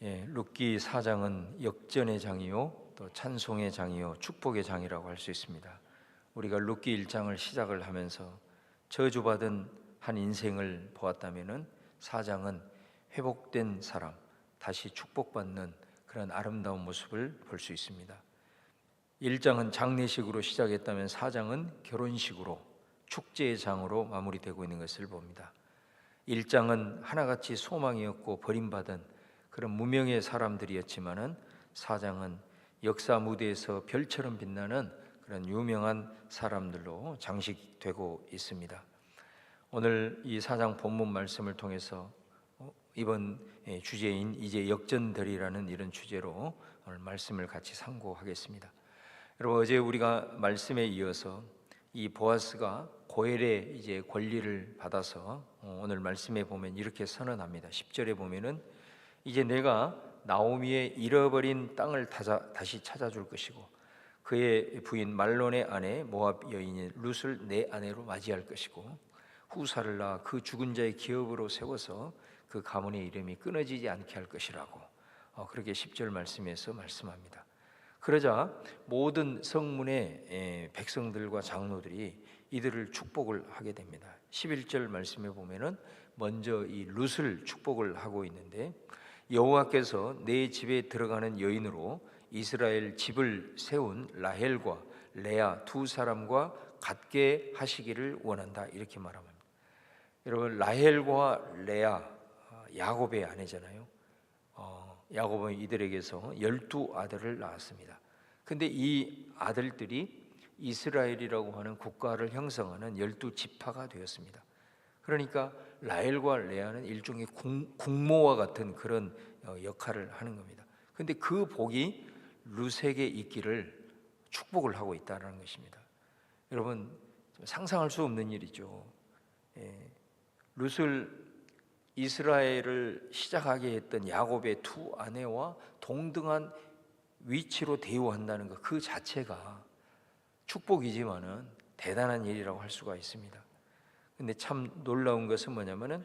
룻기 4장은 역전의 장이요, 또 찬송의 장이요, 축복의 장이라고 할 수 있습니다. 우리가 룻기 1장을 시작을 하면서 저주받은 한 인생을 보았다면은 4장은 회복된 사람, 다시 축복받는 그런 아름다운 모습을 볼 수 있습니다. 1장은 장례식으로 시작했다면 4장은 결혼식으로, 축제의 장으로 마무리되고 있는 것을 봅니다. 1장은 하나같이 소망이었고 버림받은 그런 무명의 사람들이었지만은 4장은 역사 무대에서 별처럼 빛나는 그런 유명한 사람들로 장식되고 있습니다. 오늘 이 4장 본문 말씀을 통해서 이번 주제인 이제 역전되리라는 이런 주제로 오늘 말씀을 같이 상고하겠습니다. 여러분, 어제 우리가 말씀에 이어서 이 보아스가 고엘의 이제 권리를 받아서 오늘 말씀에 보면 이렇게 선언합니다. 10절에 보면은 이제 내가 나오미의 잃어버린 땅을 다시 찾아줄 것이고 그의 부인 말론의 아내 모압 여인인 룻을 내 아내로 맞이할 것이고 후사를 낳아 그 죽은 자의 기업으로 세워서 그 가문의 이름이 끊어지지 않게 할 것이라고 그렇게 10절 말씀에서 말씀합니다. 그러자 모든 성문의 백성들과 장로들이 이들을 축복을 하게 됩니다. 11절 말씀에 보면은 먼저 이 룻을 축복을 하고 있는데, 여호와께서 내 집에 들어가는 여인으로 이스라엘 집을 세운 라헬과 레아 두 사람과 같게 하시기를 원한다, 이렇게 말합니다. 여러분, 라헬과 레아, 야곱의 아내잖아요. 야곱은 이들에게서 12아들을 낳았습니다. 근데 이 아들들이 이스라엘이라고 하는 국가를 형성하는 12지파가 되었습니다. 그러니까 라헬과 레아는 일종의 국모와 같은 그런 역할을 하는 겁니다. 근데 그 복이 룻에게 있기를 축복을 하고 있다는 것입니다. 여러분, 상상할 수 없는 일이죠. 룻을 이스라엘을 시작하게 했던 야곱의 두 아내와 동등한 위치로 대우한다는 것, 그 자체가 축복이지만은 대단한 일이라고 할 수가 있습니다. 근데 참 놀라운 것은 뭐냐면은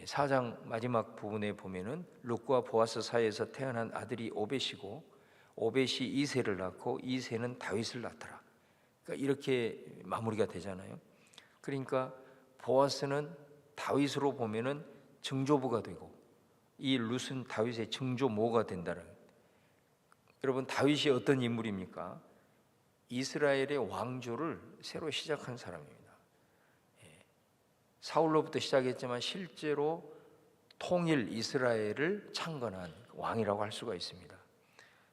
4장 마지막 부분에 보면은 룻과 보아스 사이에서 태어난 아들이 오벳이고 오벳이 이새를 낳고 이새는 다윗을 낳더라. 그러니까 이렇게 마무리가 되잖아요. 그러니까 보아스는 다윗으로 보면은 증조부가 되고 이 룻은 다윗의 증조모가 된다는 거예요. 여러분, 다윗이 어떤 인물입니까? 이스라엘의 왕조를 새로 시작한 사람입니다. 사울로부터 시작했지만 실제로 통일 이스라엘을 창건한 왕이라고 할 수가 있습니다.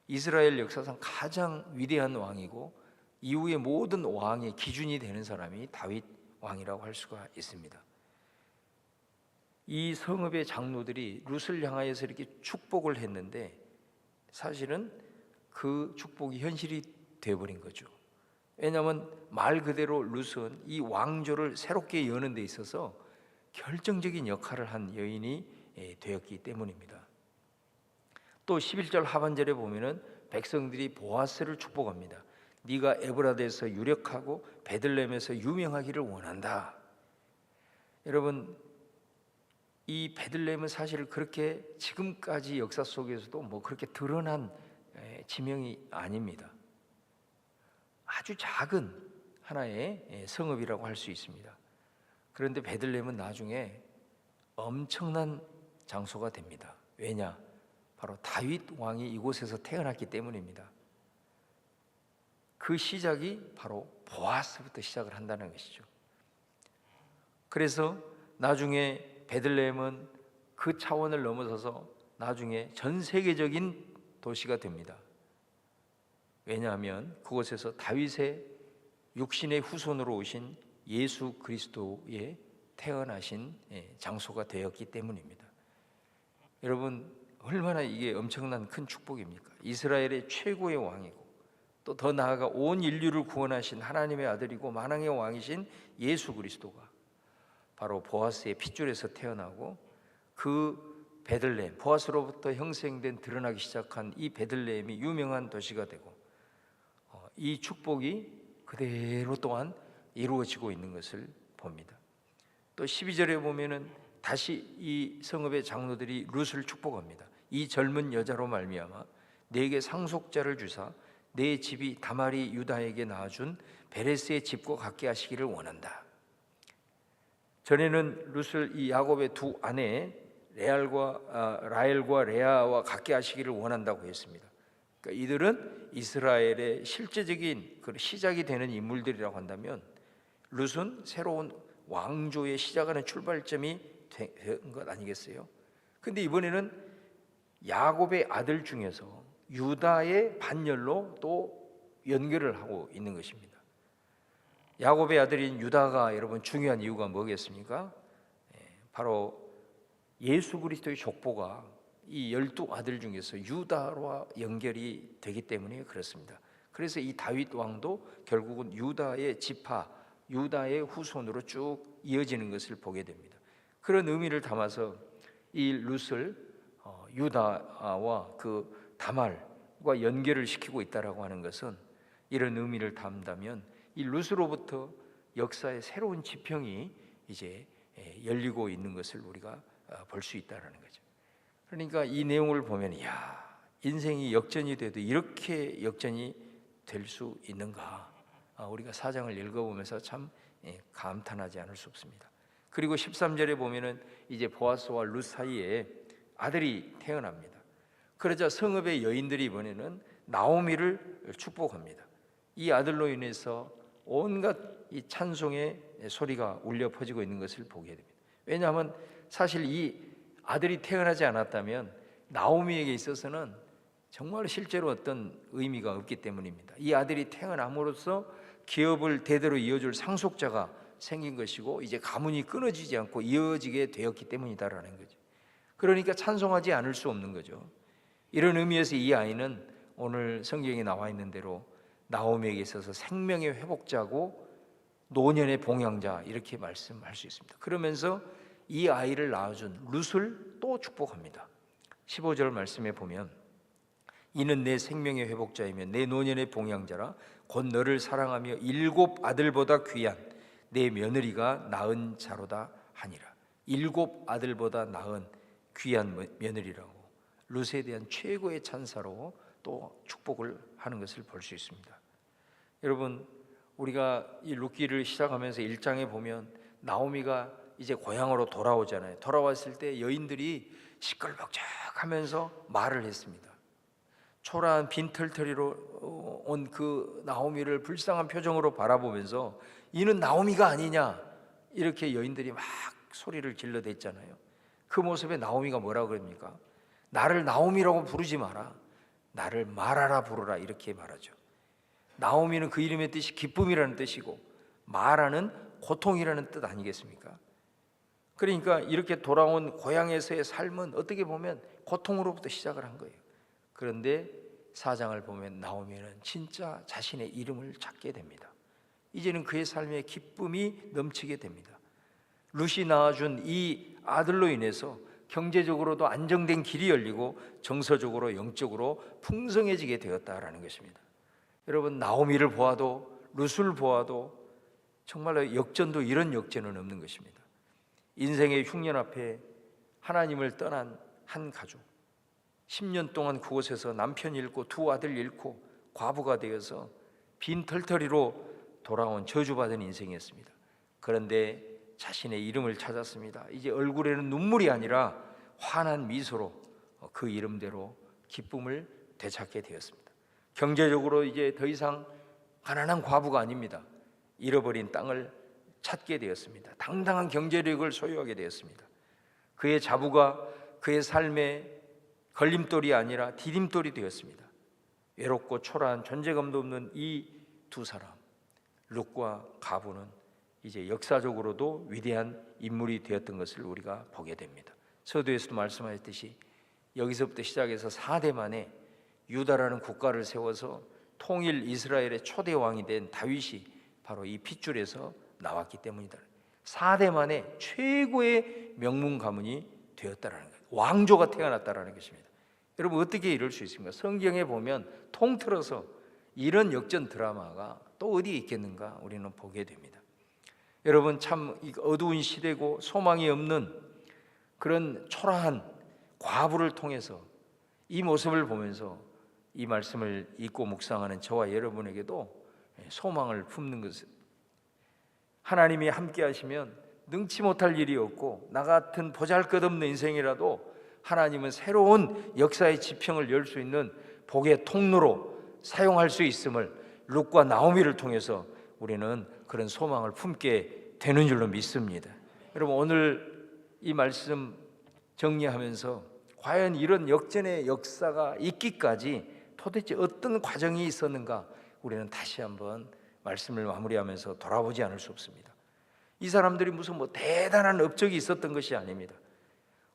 이스라엘 역사상 가장 위대한 왕이고 이후의 모든 왕의 기준이 되는 사람이 다윗 왕이라고 할 수가 있습니다. 이 성읍의 장로들이 룻을 향하여서 이렇게 축복을 했는데 사실은 그 축복이 현실이 되어버린 거죠. 왜냐하면 말 그대로 룻은 이 왕조를 새롭게 여는 데 있어서 결정적인 역할을 한 여인이 되었기 때문입니다. 또 11절 하반절에 보면은 백성들이 보아스를 축복합니다. 네가 에브라드에서 유력하고 베들레헴에서 유명하기를 원한다. 여러분, 이 베들레헴은 사실 그렇게 지금까지 역사 속에서도 뭐 그렇게 드러난 지명이 아닙니다. 아주 작은 하나의 성읍이라고 할 수 있습니다. 그런데 베들레헴은 나중에 엄청난 장소가 됩니다. 왜냐? 바로 다윗 왕이 이곳에서 태어났기 때문입니다. 그 시작이 바로 보아스부터 시작을 한다는 것이죠. 그래서 나중에 베들레헴은 그 차원을 넘어서서 나중에 전 세계적인 도시가 됩니다. 왜냐하면 그곳에서 다윗의 육신의 후손으로 오신 예수 그리스도의 태어나신 장소가 되었기 때문입니다. 여러분, 얼마나 이게 엄청난 큰 축복입니까? 이스라엘의 최고의 왕이고 또 더 나아가 온 인류를 구원하신 하나님의 아들이고 만왕의 왕이신 예수 그리스도가 바로 보아스의 핏줄에서 태어나고 그 베들레헴, 보아스로부터 형성된 드러나기 시작한 이 베들레헴이 유명한 도시가 되고 이 축복이 그대로 또한 이루어지고 있는 것을 봅니다. 또 12절에 보면은 다시 이 성읍의 장로들이 룻을 축복합니다. 이 젊은 여자로 말미암아 내게 상속자를 주사 내 집이 다말이 유다에게 낳아준 베레스의 집과 같게 하시기를 원한다. 전에는 룻을 이 야곱의 두 아내 라헬과 레아와 같게 하시기를 원한다고 했습니다. 그러니까 이들은 이스라엘의 실제적인 그 시작이 되는 인물들이라고 한다면 룻은 새로운 왕조의 시작하는 출발점이 된 것 아니겠어요? 근데 이번에는 야곱의 아들 중에서 유다의 반열로 또 연결을 하고 있는 것입니다. 야곱의 아들인 유다가 여러분 중요한 이유가 뭐겠습니까? 바로 예수 그리스도의 족보가 이 12아들 중에서 유다와 연결이 되기 때문에 그렇습니다. 그래서 이 다윗 왕도 결국은 유다의 지파, 유다의 후손으로 쭉 이어지는 것을 보게 됩니다. 그런 의미를 담아서 이 룻을 유다와 그 다말과 연결을 시키고 있다라고 하는 것은 이런 의미를 담다면 이 룻으로부터 역사의 새로운 지평이 이제 열리고 있는 것을 우리가 볼 수 있다라는 거죠. 그러니까 이 내용을 보면 인생이 역전이 돼도 이렇게 역전이 될 수 있는가? 우리가 사장을 읽어보면서 참 감탄하지 않을 수 없습니다. 그리고 13절에 보면은 이제 보아스와 룻 사이에 아들이 태어납니다. 그러자 성읍의 여인들이 이번에는 나오미를 축복합니다. 이 아들로 인해서 온갖 이 찬송의 소리가 울려 퍼지고 있는 것을 보게 됩니다. 왜냐하면 사실 이 아들이 태어나지 않았다면 나오미에게 있어서는 정말 실제로 어떤 의미가 없기 때문입니다. 이 아들이 태어남으로써 기업을 대대로 이어줄 상속자가 생긴 것이고 이제 가문이 끊어지지 않고 이어지게 되었기 때문이다라는 거죠. 그러니까 찬송하지 않을 수 없는 거죠. 이런 의미에서 이 아이는 오늘 성경에 나와 있는 대로 나오미에게 있어서 생명의 회복자고 노년의 봉양자 이렇게 말씀할 수 있습니다. 그러면서 이 아이를 낳아준 룻을 또 축복합니다. 15절 말씀에 보면 이는 내 생명의 회복자이며 내 노년의 봉양자라 곧 너를 사랑하며 7 아들보다 귀한 내 며느리가 낳은 자로다 하니라. 7 아들보다 낳은 귀한 며느리라고 룻에 대한 최고의 찬사로 또 축복을 하는 것을 볼 수 있습니다. 여러분, 우리가 이 룻기를 시작하면서 1장에 보면 나오미가 이제 고향으로 돌아오잖아요. 돌아왔을 때 여인들이 시끌벅적하면서 말을 했습니다. 초라한 빈털터리로 온 그 나오미를 불쌍한 표정으로 바라보면서 이는 나오미가 아니냐 이렇게 여인들이 막 소리를 질러댔잖아요. 그 모습에 나오미가 뭐라고 그럽니까? 나를 나오미라고 부르지 마라, 나를 마라라 부르라 이렇게 말하죠. 나오미는 그 이름의 뜻이 기쁨이라는 뜻이고 마라는 고통이라는 뜻 아니겠습니까? 그러니까 이렇게 돌아온 고향에서의 삶은 어떻게 보면 고통으로부터 시작을 한 거예요. 그런데 4장을 보면 나오미는 진짜 자신의 이름을 찾게 됩니다. 이제는 그의 삶에 기쁨이 넘치게 됩니다. 룻이 낳아준 이 아들로 인해서 경제적으로도 안정된 길이 열리고 정서적으로 영적으로 풍성해지게 되었다라는 것입니다. 여러분, 나오미를 보아도 룻을 보아도 정말로 역전도 이런 역전은 없는 것입니다. 인생의 흉년 앞에 하나님을 떠난 한 가족, 10년 동안 그곳에서 남편 잃고 2 아들 잃고 과부가 되어서 빈털터리로 돌아온 저주받은 인생이었습니다. 그런데 자신의 이름을 찾았습니다. 이제 얼굴에는 눈물이 아니라 환한 미소로 그 이름대로 기쁨을 되찾게 되었습니다. 경제적으로 이제 더 이상 가난한 과부가 아닙니다. 잃어버린 땅을 찾게 되었습니다. 당당한 경제력을 소유하게 되었습니다. 그의 자부가 그의 삶의 걸림돌이 아니라 디딤돌이 되었습니다. 외롭고 초라한 존재감도 없는 이 두 사람, 룻과 가부는 이제 역사적으로도 위대한 인물이 되었던 것을 우리가 보게 됩니다. 서두에서도 말씀하셨듯이 여기서부터 시작해서 4대 만에 유다라는 국가를 세워서 통일 이스라엘의 초대 왕이 된 다윗이 바로 이 핏줄에서 나왔기 때문이다. 4대 만에 최고의 명문 가문이 되었다라는 거예요. 왕조가 태어났다라는 것입니다. 여러분, 어떻게 이럴 수 있습니까? 성경에 보면 통틀어서 이런 역전 드라마가 또 어디에 있겠는가 우리는 보게 됩니다. 여러분, 참 어두운 시대고 소망이 없는 그런 초라한 과부를 통해서 이 모습을 보면서 이 말씀을 읽고 묵상하는 저와 여러분에게도 소망을 품는 것은, 하나님이 함께 하시면 능치 못할 일이 없고 나 같은 보잘것없는 인생이라도 하나님은 새로운 역사의 지평을 열 수 있는 복의 통로로 사용할 수 있음을 룻과 나오미를 통해서 우리는 그런 소망을 품게 되는 줄로 믿습니다. 여러분, 오늘 이 말씀 정리하면서 과연 이런 역전의 역사가 있기까지 도대체 어떤 과정이 있었는가, 우리는 다시 한번 말씀을 마무리하면서 돌아보지 않을 수 없습니다. 이 사람들이 무슨 대단한 업적이 있었던 것이 아닙니다.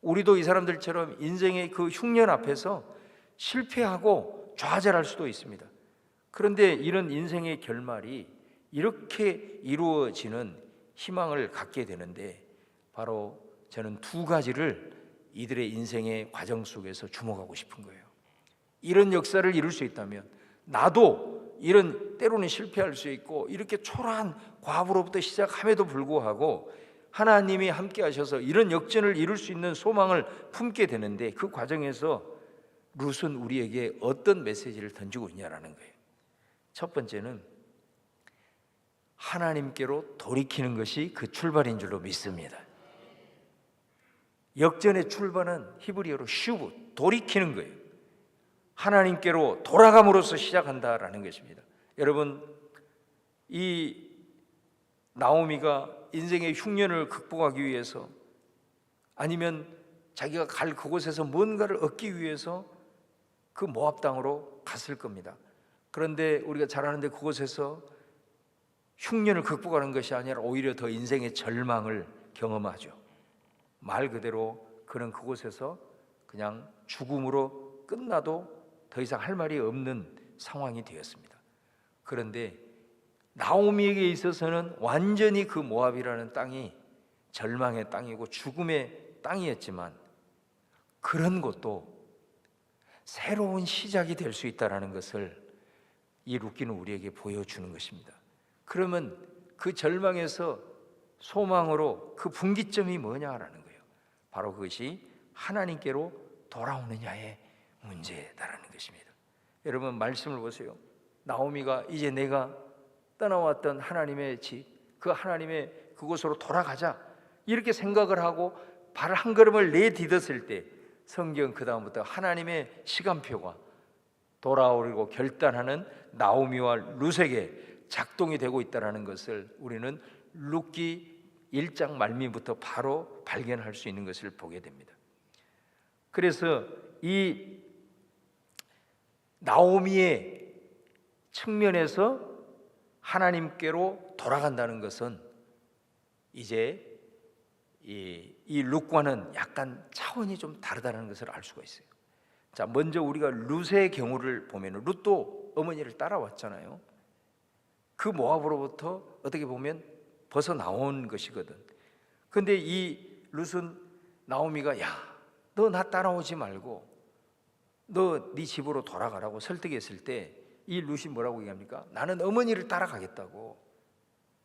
우리도 이 사람들처럼 인생의 그 흉년 앞에서 실패하고 좌절할 수도 있습니다. 그런데 이런 인생의 결말이 이렇게 이루어지는 희망을 갖게 되는데, 바로 저는 두 가지를 이들의 인생의 과정 속에서 주목하고 싶은 거예요. 이런 역사를 이룰 수 있다면 나도 이런, 때로는 실패할 수 있고 이렇게 초라한 과부로부터 시작함에도 불구하고 하나님이 함께 하셔서 이런 역전을 이룰 수 있는 소망을 품게 되는데, 그 과정에서 룻은 우리에게 어떤 메시지를 던지고 있냐라는 거예요. 첫 번째는 하나님께로 돌이키는 것이 그 출발인 줄로 믿습니다. 역전의 출발은 히브리어로 슈브, 돌이키는 거예요. 하나님께로 돌아감으로써 시작한다라는 것입니다. 여러분, 이 나오미가 인생의 흉년을 극복하기 위해서, 아니면 자기가 갈 그곳에서 뭔가를 얻기 위해서 그 모압 땅으로 갔을 겁니다. 그런데 우리가 잘 아는데 그곳에서 흉년을 극복하는 것이 아니라 오히려 더 인생의 절망을 경험하죠. 말 그대로 그는 그곳에서 그냥 죽음으로 끝나도 더 이상 할 말이 없는 상황이 되었습니다. 그런데 나오미에게 있어서는 완전히 그 모압이라는 땅이 절망의 땅이고 죽음의 땅이었지만, 그런 것도 새로운 시작이 될 수 있다는 것을 이 룻기는 우리에게 보여주는 것입니다. 그러면 그 절망에서 소망으로 그 분기점이 뭐냐라는 거예요. 바로 그것이 하나님께로 돌아오느냐의 문제다라는 것입니다. 여러분, 말씀을 보세요. 나오미가 이제 내가 떠나왔던 하나님의 집, 그 하나님의 그곳으로 돌아가자, 이렇게 생각을 하고 발 한 걸음을 내디뎠을 때, 성경 그 다음부터 하나님의 시간표가 돌아오려고 결단하는 나오미와 룻에게 작동이 되고 있다는 것을 우리는 룻기 1장 말미부터 바로 발견할 수 있는 것을 보게 됩니다. 그래서 이 나오미의 측면에서 하나님께로 돌아간다는 것은 이제 이 룻과는 약간 차원이 좀 다르다는 것을 알 수가 있어요. 자, 먼저 우리가 룻의 경우를 보면, 룻도 어머니를 따라왔잖아요. 그 모압으로부터 어떻게 보면 벗어나온 것이거든. 근데 이 룻은 나오미가, 야, 너 나 따라오지 말고 너 네 집으로 돌아가라고 설득했을 때, 이 룻이 뭐라고 얘기합니까? 나는 어머니를 따라가겠다고.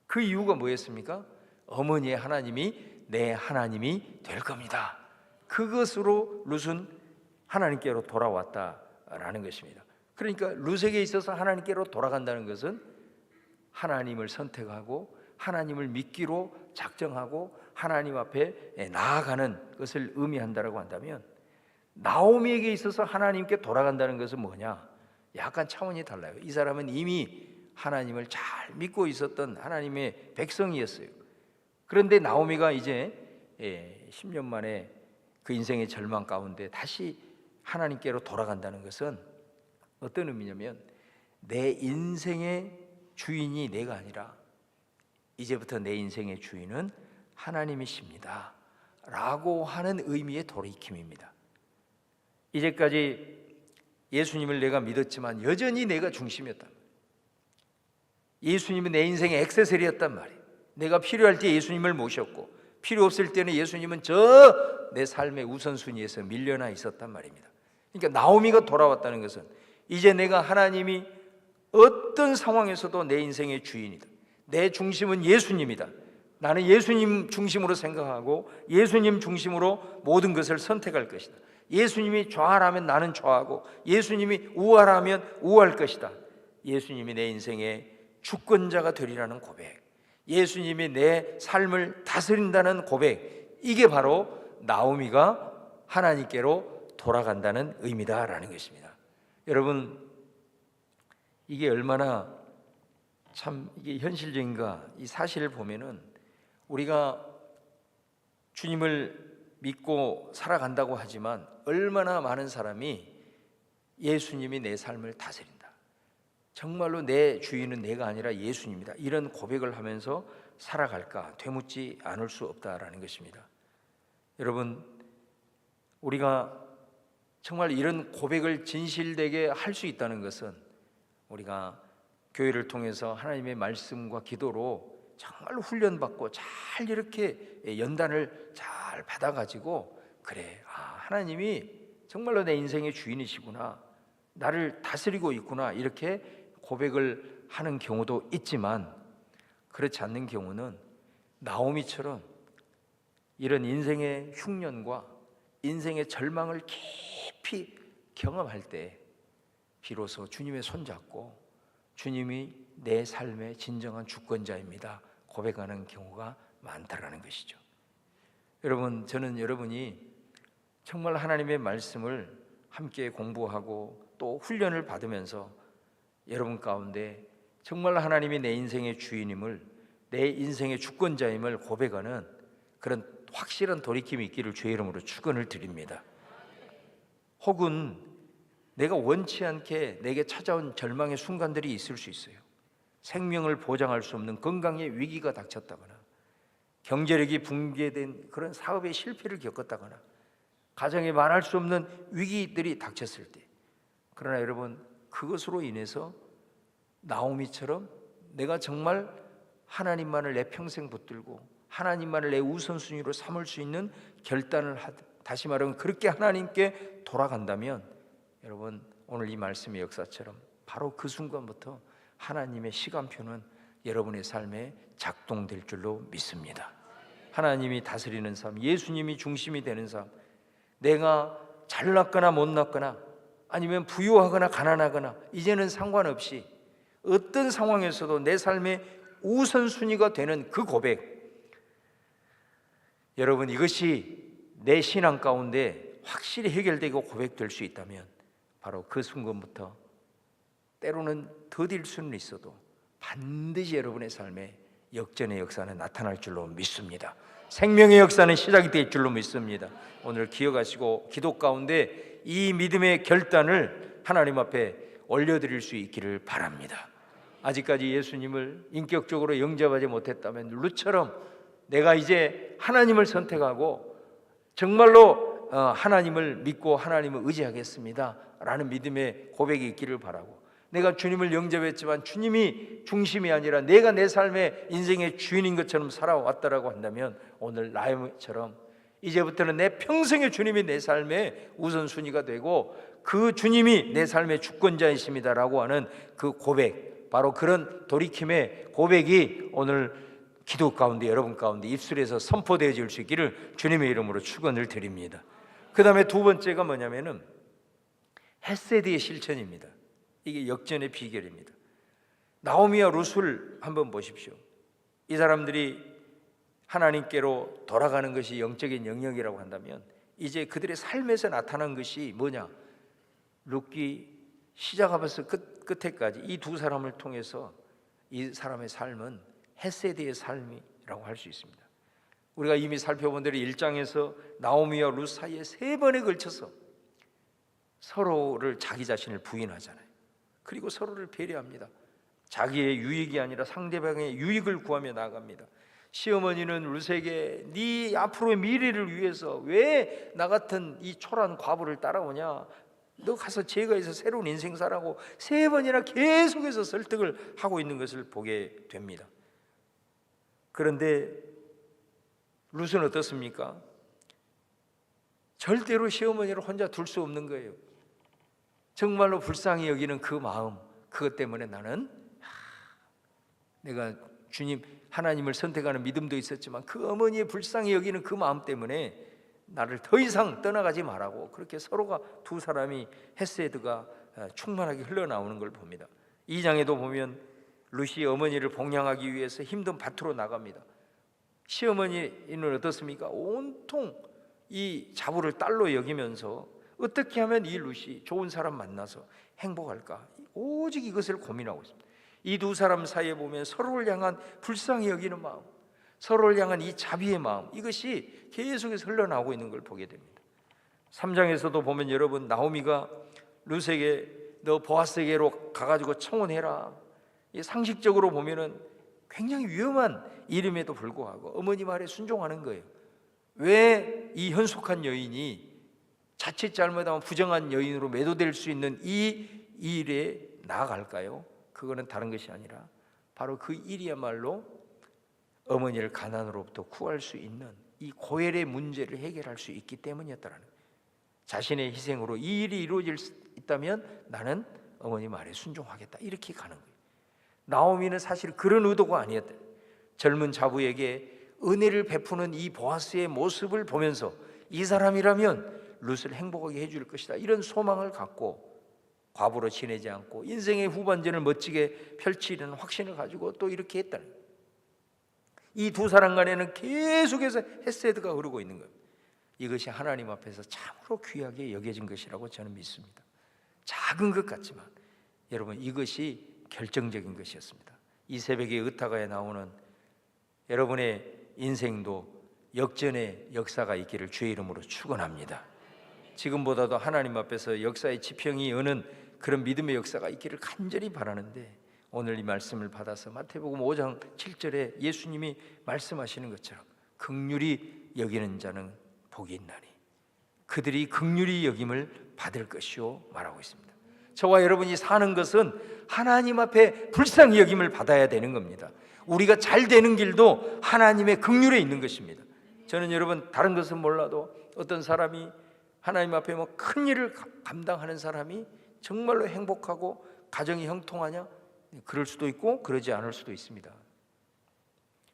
그 이유가 뭐였습니까? 어머니의 하나님이 내 하나님이 될 겁니다. 그것으로 룻은 하나님께로 돌아왔다라는 것입니다. 그러니까 룻에게 있어서 하나님께로 돌아간다는 것은 하나님을 선택하고 하나님을 믿기로 작정하고 하나님 앞에 나아가는 것을 의미한다라고 한다면, 나오미에게 있어서 하나님께 돌아간다는 것은 뭐냐? 약간 차원이 달라요. 이 사람은 이미 하나님을 잘 믿고 있었던 하나님의 백성이었어요. 그런데 나오미가 이제 10년 만에 그 인생의 절망 가운데 다시 하나님께로 돌아간다는 것은 어떤 의미냐면, 내 인생의 주인이 내가 아니라 이제부터 내 인생의 주인은 하나님이십니다 라고 하는 의미의 돌이킴입니다. 이제까지 예수님을 내가 믿었지만 여전히 내가 중심이었단 말이에요. 예수님은 내 인생의 액세서리였단 말이에요. 내가 필요할 때 예수님을 모셨고 필요 없을 때는 예수님은 저 내 삶의 우선순위에서 밀려나 있었단 말입니다. 그러니까 나오미가 돌아왔다는 것은 이제 내가 하나님이 어떤 상황에서도 내 인생의 주인이다. 내 중심은 예수님이다. 나는 예수님 중심으로 생각하고 예수님 중심으로 모든 것을 선택할 것이다. 예수님이 좌하라면 나는 좌하고 예수님이 우하라면 우할 것이다. 예수님이 내 인생의 주권자가 되리라는 고백, 예수님이 내 삶을 다스린다는 고백, 이게 바로 나오미가 하나님께로 돌아간다는 의미다라는 것입니다. 여러분, 이게 얼마나 참 이게 현실적인가, 이 사실을 보면은 우리가 주님을 믿고 살아간다고 하지만 얼마나 많은 사람이 예수님이 내 삶을 다스린다, 정말로 내 주인은 내가 아니라 예수님이다, 이런 고백을 하면서 살아갈까 되묻지 않을 수 없다라는 것입니다. 여러분, 우리가 정말 이런 고백을 진실되게 할 수 있다는 것은 우리가 교회를 통해서 하나님의 말씀과 기도로 정말 훈련받고 잘 이렇게 연단을 잘 받아가지고, 그래, 하나님이 정말로 내 인생의 주인이시구나, 나를 다스리고 있구나, 이렇게 고백을 하는 경우도 있지만, 그렇지 않는 경우는 나오미처럼 이런 인생의 흉년과 인생의 절망을 깊이 경험할 때 비로소 주님의 손잡고 주님이 내 삶의 진정한 주권자입니다 고백하는 경우가 많다라는 것이죠. 여러분, 저는 여러분이 정말 하나님의 말씀을 함께 공부하고 또 훈련을 받으면서 여러분 가운데 정말 하나님이 내 인생의 주인임을, 내 인생의 주권자임을 고백하는 그런 확실한 돌이킴이 있기를 주의 이름으로 축원을 드립니다. 혹은 내가 원치 않게 내게 찾아온 절망의 순간들이 있을 수 있어요. 생명을 보장할 수 없는 건강의 위기가 닥쳤다거나, 경제력이 붕괴된 그런 사업의 실패를 겪었다거나, 가정에 말할 수 없는 위기들이 닥쳤을 때, 그러나 여러분, 그것으로 인해서 나오미처럼 내가 정말 하나님만을 내 평생 붙들고 하나님만을 내 우선순위로 삼을 수 있는 결단을 다시 말하면 그렇게 하나님께 돌아간다면, 여러분, 오늘 이 말씀의 역사처럼 바로 그 순간부터 하나님의 시간표는 여러분의 삶에 작동될 줄로 믿습니다. 하나님이 다스리는 삶, 예수님이 중심이 되는 삶, 내가 잘났거나 못났거나 아니면 부유하거나 가난하거나 이제는 상관없이 어떤 상황에서도 내 삶의 우선순위가 되는 그 고백, 여러분, 이것이 내 신앙 가운데 확실히 해결되고 고백될 수 있다면 바로 그 순간부터 때로는 더딜 수는 있어도 반드시 여러분의 삶에 역전의 역사는 나타날 줄로 믿습니다. 생명의 역사는 시작이 될 줄로 믿습니다. 오늘 기억하시고 기도 가운데 이 믿음의 결단을 하나님 앞에 올려드릴 수 있기를 바랍니다. 아직까지 예수님을 인격적으로 영접하지 못했다면 룻처럼 내가 이제 하나님을 선택하고 정말로 하나님을 믿고 하나님을 의지하겠습니다 라는 믿음의 고백이 있기를 바라고, 내가 주님을 영접했지만 주님이 중심이 아니라 내가 내 삶의 인생의 주인인 것처럼 살아왔다라고 한다면 오늘 나오미처럼 이제부터는 내 평생의 주님이 내 삶의 우선순위가 되고 그 주님이 내 삶의 주권자이십니다라고 하는 그 고백, 바로 그런 돌이킴의 고백이 오늘 기도 가운데 여러분 가운데 입술에서 선포되어질 수 있기를 주님의 이름으로 축원을 드립니다. 그 다음에 두 번째가 뭐냐면은 헤세드의 실천입니다. 이게 역전의 비결입니다. 나오미와 룻을 한번 보십시오. 이 사람들이 하나님께로 돌아가는 것이 영적인 영역이라고 한다면 이제 그들의 삶에서 나타난 것이 뭐냐? 룻기 시작하면서 끝에까지 이 두 사람을 통해서 이 사람의 삶은 헤세드의 삶이라고 할 수 있습니다. 우리가 이미 살펴본 대로 1장에서 나오미와 룻 사이에 3번에 걸쳐서 서로를 자기 자신을 부인하잖아요. 그리고 서로를 배려합니다. 자기의 유익이 아니라 상대방의 유익을 구하며 나아갑니다. 시어머니는 룻에게 네 앞으로의 미래를 위해서 왜 나 같은 이 초라한 과부를 따라오냐, 너 가서 제가해서 새로운 인생 살라고 3번이나 계속해서 설득을 하고 있는 것을 보게 됩니다. 그런데 룻은 어떻습니까? 절대로 시어머니를 혼자 둘 수 없는 거예요. 정말로 불쌍히 여기는 그 마음, 그것 때문에 나는 내가 주님 하나님을 선택하는 믿음도 있었지만 그 어머니의 불쌍히 여기는 그 마음 때문에 나를 더 이상 떠나가지 말라고 그렇게 서로가 두 사람이 헤세드가 충만하게 흘러나오는 걸 봅니다. 2장에도 보면 루시 어머니를 봉양하기 위해서 힘든 밭으로 나갑니다. 시어머니는 어떻습니까? 온통 이 자부를 딸로 여기면서 어떻게 하면 이 루시 좋은 사람 만나서 행복할까? 오직 이것을 고민하고 있습니다. 이 두 사람 사이에 보면 서로를 향한 불쌍히 여기는 마음, 서로를 향한 이 자비의 마음, 이것이 계속해서 흘러나오고 있는 걸 보게 됩니다. 3장에서도 보면 여러분, 나오미가 룻에게 너 보아스에게로 가가지고 청혼해라. 상식적으로 보면은 굉장히 위험한 일임에도 불구하고 어머니 말에 순종하는 거예요. 왜 이 현숙한 여인이 자칫 잘못하면 부정한 여인으로 매도될 수 있는 이 일에 나아갈까요? 그거는 다른 것이 아니라 바로 그 일이야말로 어머니를 가난으로부터 구할 수 있는 이 고엘의 문제를 해결할 수 있기 때문이었다라는 거예요. 자신의 희생으로 이 일이 이루어질 수 있다면 나는 어머니 말에 순종하겠다, 이렇게 가는 거예요. 나오미는 사실 그런 의도가 아니었다. 젊은 자부에게 은혜를 베푸는 이 보아스의 모습을 보면서 이 사람이라면 룻을 행복하게 해줄 것이다, 이런 소망을 갖고 과부로 지내지 않고 인생의 후반전을 멋지게 펼치려는 확신을 가지고 또 이렇게 했다는 거예요. 이 두 사람 간에는 계속해서 헤세드가 흐르고 있는 거예요. 이것이 하나님 앞에서 참으로 귀하게 여겨진 것이라고 저는 믿습니다. 작은 것 같지만 여러분, 이것이 결정적인 것이었습니다. 이 새벽에 의타가에 나오는 여러분의 인생도 역전의 역사가 있기를 주의 이름으로 축원합니다. 지금보다도 하나님 앞에서 역사의 지평이 여는 그런 믿음의 역사가 있기를 간절히 바라는데, 오늘 이 말씀을 받아서 마태복음 5장 7절에 예수님이 말씀하시는 것처럼 긍휼히 여기는 자는 복이 있나니 그들이 긍휼히 여김을 받을 것이요 말하고 있습니다. 저와 여러분이 사는 것은 하나님 앞에 불쌍히 여김을 받아야 되는 겁니다. 우리가 잘 되는 길도 하나님의 긍휼에 있는 것입니다. 저는 여러분, 다른 것은 몰라도 어떤 사람이 하나님 앞에 뭐 큰 일을 감당하는 사람이 정말로 행복하고 가정이 형통하냐? 그럴 수도 있고 그러지 않을 수도 있습니다.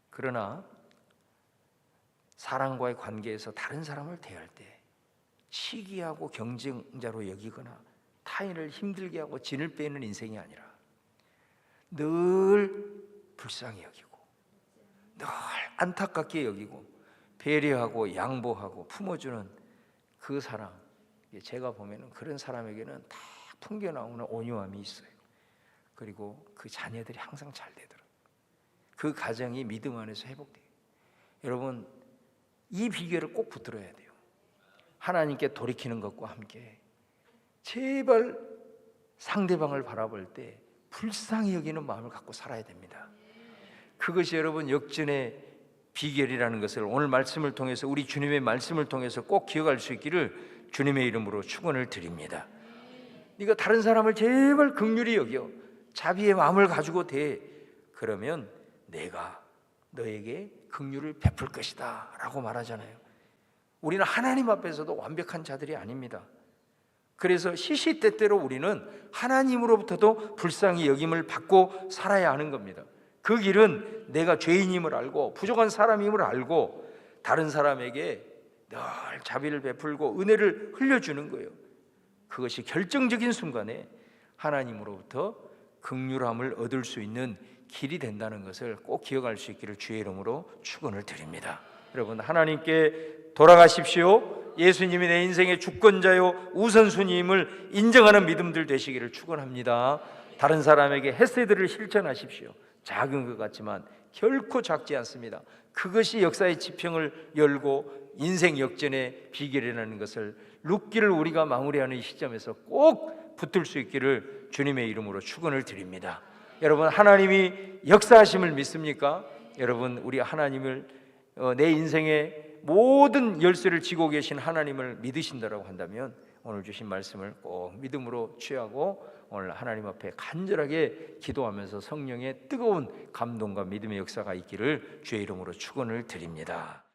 그러나 사람과의 관계에서 다른 사람을 대할 때 시기하고 경쟁자로 여기거나 타인을 힘들게 하고 진을 빼는 인생이 아니라 늘 불쌍히 여기고 늘 안타깝게 여기고 배려하고 양보하고 품어주는 그 사람, 제가 보면은 그런 사람에게는 다 풍겨나오는 온유함이 있어요. 그리고 그 자녀들이 항상 잘 되더라고요. 그 가정이 믿음 안에서 회복돼요. 여러분, 이 비결을 꼭 붙들어야 돼요. 하나님께 돌이키는 것과 함께 제발 상대방을 바라볼 때 불쌍히 여기는 마음을 갖고 살아야 됩니다. 그것이 여러분 역전의 비결이라는 것을 오늘 말씀을 통해서, 우리 주님의 말씀을 통해서 꼭 기억할 수 있기를 주님의 이름으로 축원을 드립니다. 네가 다른 사람을 제발 긍휼히 여겨 자비의 마음을 가지고 대, 그러면 내가 너에게 긍휼을 베풀 것이다 라고 말하잖아요. 우리는 하나님 앞에서도 완벽한 자들이 아닙니다. 그래서 시시때때로 우리는 하나님으로부터도 불쌍히 여김을 받고 살아야 하는 겁니다. 그 길은 내가 죄인임을 알고 부족한 사람임을 알고 다른 사람에게 늘 자비를 베풀고 은혜를 흘려주는 거예요. 그것이 결정적인 순간에 하나님으로부터 긍휼함을 얻을 수 있는 길이 된다는 것을 꼭 기억할 수 있기를 주의 이름으로 축원을 드립니다. 여러분, 하나님께 돌아가십시오. 예수님이 내 인생의 주권자요 우선순위임을 인정하는 믿음들 되시기를 축원합니다. 다른 사람에게 헤세드를 실천하십시오. 작은 것 같지만 결코 작지 않습니다. 그것이 역사의 지평을 열고 인생 역전의 비결이라는 것을 룻기를 우리가 마무리하는 이 시점에서 꼭 붙들 수 있기를 주님의 이름으로 축원을 드립니다. 여러분, 하나님이 역사하심을 믿습니까? 여러분, 우리 하나님을 내 인생의 모든 열쇠를 쥐고 계신 하나님을 믿으신다라고 한다면 오늘 주신 말씀을 꼭 믿음으로 취하고 오늘 하나님 앞에 간절하게 기도하면서 성령의 뜨거운 감동과 믿음의 역사가 있기를 주의 이름으로 축원을 드립니다.